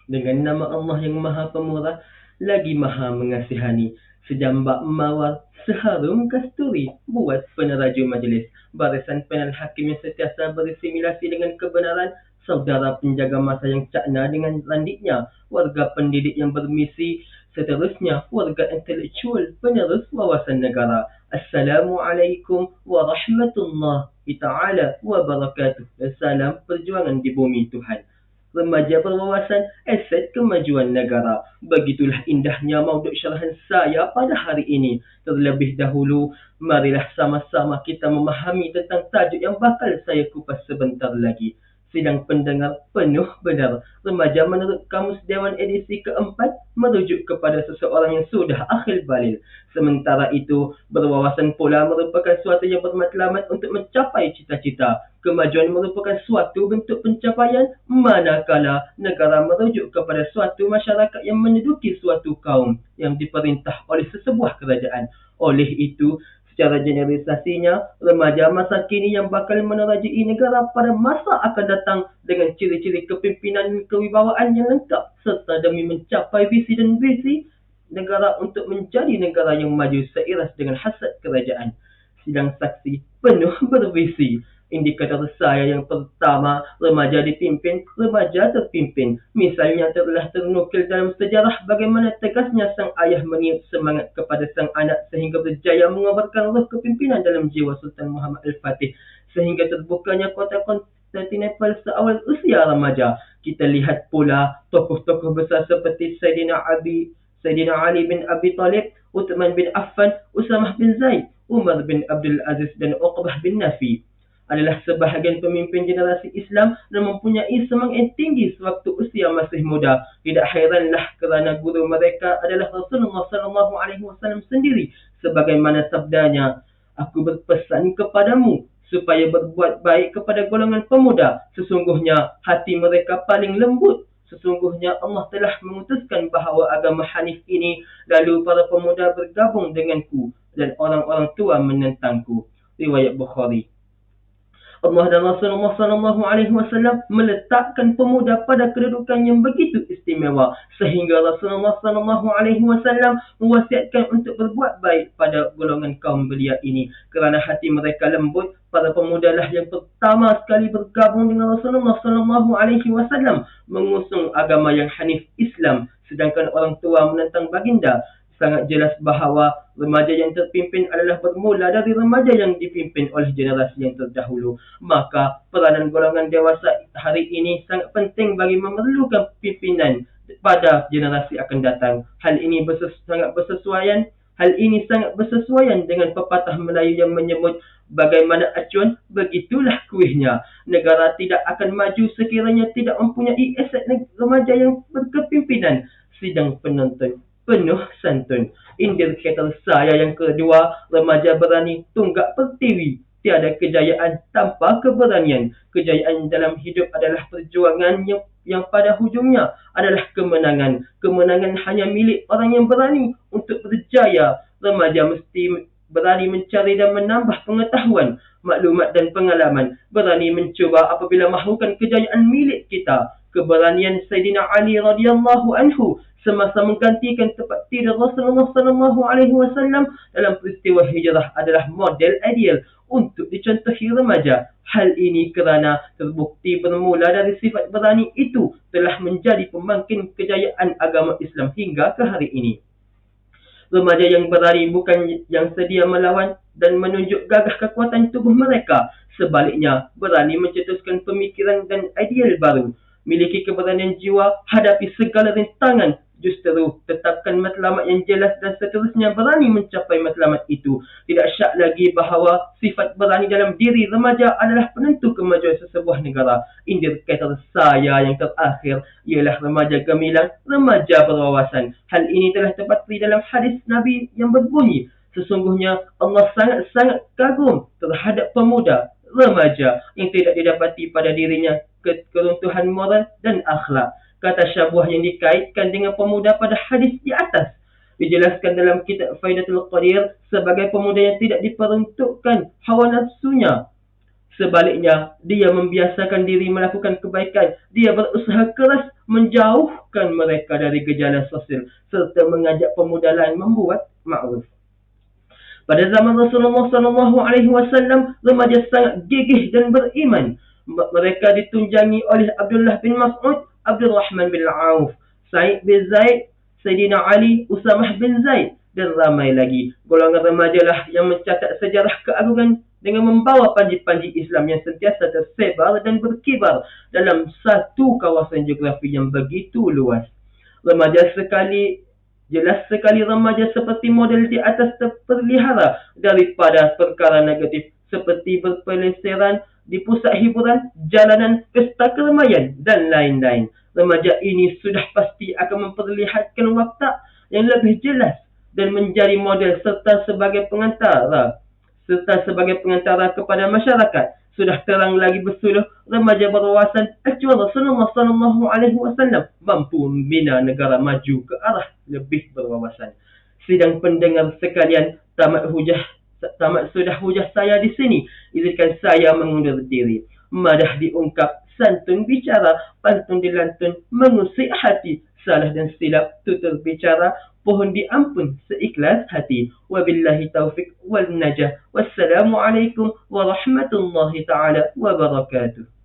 Dengan nama Allah yang Maha Pemurah, lagi Maha Mengasihani. Sejambak mawar, seharum kasturi, buat peneraju majlis. Barisan panel hakim yang sentiasa berisimilasi dengan kebenaran, saudara penjaga masa yang cakna dengan landiknya, warga pendidik yang bermisi, seterusnya warga intelektual penerus wawasan negara. Assalamualaikum warahmatullahi ta'ala wabarakatuh. Salam perjuangan di bumi Tuhan. Remaja berwawasan, aset kemajuan negara. Begitulah indahnya mauduk syarahan saya pada hari ini. Terlebih dahulu, marilah sama-sama kita memahami tentang tajuk yang bakal saya kupas sebentar lagi. Sidang pendengar penuh benar. Remaja menurut Kamus Dewan edisi keempat merujuk kepada seseorang yang sudah akhir balil. Sementara itu, berwawasan pula merupakan suatu yang bermatlamat untuk mencapai cita-cita. Kemajuan merupakan suatu bentuk pencapaian manakala negara merujuk kepada suatu masyarakat yang menduduki suatu kaum yang diperintah oleh sesebuah kerajaan. Oleh itu, secara generalisasinya, remaja masa kini yang bakal menerajui negara pada masa akan datang dengan ciri-ciri kepimpinan dan kewibawaan yang lengkap serta demi mencapai visi dan visi negara untuk menjadi negara yang maju seiras dengan hasrat kerajaan. Sidang saksi penuh bervisi. Indikator saya yang pertama, remaja dipimpin, remaja terpimpin. Misalnya telah ternukil dalam sejarah bagaimana tegasnya sang ayah meniup semangat kepada sang anak sehingga berjaya mengobarkan roh kepimpinan dalam jiwa Sultan Muhammad Al-Fatih sehingga terbukanya kota Konstantinopel seawal usia remaja. Kita lihat pula tokoh-tokoh besar seperti Sayyidina Ali bin Abi Talib, Uthman bin Affan, Usamah bin Zaid, Umar bin Abdul Aziz dan Uqbah bin Nafi adalah sebahagian pemimpin generasi Islam dan mempunyai semangat yang tinggi sewaktu usia masih muda. Tidak hairanlah kerana guru mereka adalah Rasulullah SAW sendiri. Sebagaimana sabdanya, aku berpesan kepadamu supaya berbuat baik kepada golongan pemuda. Sesungguhnya hati mereka paling lembut. Sesungguhnya Allah telah mengutuskan bahawa agama Hanif ini, lalu para pemuda bergabung denganku dan orang-orang tua menentangku. Riwayat Bukhari. Allah dan Rasulullah SAW meletakkan pemuda pada kedudukan yang begitu istimewa sehingga Rasulullah SAW mewasiatkan untuk berbuat baik pada golongan kaum belia ini. Kerana hati mereka lembut, para pemuda lah yang pertama sekali bergabung dengan Rasulullah SAW mengusung agama yang Hanif Islam, sedangkan orang tua menentang baginda. Sangat jelas bahawa remaja yang terpimpin adalah bermula dari remaja yang dipimpin oleh generasi yang terdahulu. Maka peranan golongan dewasa hari ini sangat penting bagi memerlukan pimpinan pada generasi akan datang. Hal ini sangat bersesuaian dengan pepatah Melayu yang menyebut bagaimana acuan, begitulah kuihnya. Negara tidak akan maju sekiranya tidak mempunyai aset remaja yang berkepimpinan. Sidang penonton penuh santun. Indikator saya yang kedua, remaja berani tunggak pertiwi. Tiada kejayaan tanpa keberanian. Kejayaan dalam hidup adalah perjuangan yang pada hujungnya adalah kemenangan. Kemenangan hanya milik orang yang berani. Untuk berjaya, remaja mesti berani mencari dan menambah pengetahuan, maklumat dan pengalaman. Berani mencuba apabila mahukan kejayaan milik kita. Keberanian Sayyidina Ali radhiyallahu anhu semasa menggantikan tempat tidur Rasulullah SAW dalam peristiwa hijrah adalah model ideal untuk dicontohi remaja. Hal ini kerana terbukti bermula dari sifat berani itu telah menjadi pembangkit kejayaan agama Islam hingga ke hari ini. Remaja yang berani bukan yang sedia melawan dan menunjuk gagah kekuatan tubuh mereka. Sebaliknya, berani mencetuskan pemikiran dan ideal baru. Miliki keberanian jiwa, hadapi segala rintangan. Justru tetapkan matlamat yang jelas dan seterusnya berani mencapai matlamat itu. Tidak syak lagi bahawa sifat berani dalam diri remaja adalah penentu kemajuan sesebuah negara. Indikator saya yang terakhir ialah remaja gemilang, remaja berwawasan. Hal ini telah terpatri dalam hadis Nabi yang berbunyi, sesungguhnya Allah sangat-sangat kagum terhadap pemuda, remaja yang tidak didapati pada dirinya keruntuhan moral dan akhlak. Kata syabuah yang dikaitkan dengan pemuda pada hadis di atas dijelaskan dalam kitab Faidatul Qadir sebagai pemuda yang tidak diperuntukkan hawa nafsunya Sebaliknya, dia membiasakan diri melakukan kebaikan. Dia berusaha keras menjauhkan mereka dari gejala sosial serta mengajak pemuda lain membuat ma'ruf. Pada zaman Rasulullah SAW, remaja sangat gigih dan beriman. Mereka ditunjangi oleh Abdullah bin Mas'ud, Abdul Rahman bin Auf, Said bin Zaid, Sayyidina Ali, Usamah bin Zaid, dan ramai lagi. Golongan remaja lah yang mencatat sejarah keagungan dengan membawa panji-panji Islam yang sentiasa tersebar dan berkibar dalam satu kawasan geografi yang begitu luas. Jelas sekali remaja seperti model di atas terpelihara daripada perkara negatif seperti berpeleseran di pusat hiburan, jalanan, pesta keramaian dan lain-lain. Remaja ini sudah pasti akan memperlihatkan watak yang lebih jelas dan menjadi model serta sebagai pengantara kepada masyarakat. Sudah terang lagi bersuluh, remaja berwawasan acuan Rasulullah SAW mampu membina negara maju ke arah lebih berwawasan. Sidang pendengar sekalian, tamat sudah hujah saya di sini. Izinkan saya mengundur diri. Madah diungkap, santun bicara, pantun dilantun, mengusik hati. Salah dan silap tutur bicara, pohon diampun seikhlas hati. Wabillahi taufiq wal najah. Wassalamualaikum warahmatullahi ta'ala wabarakatuh.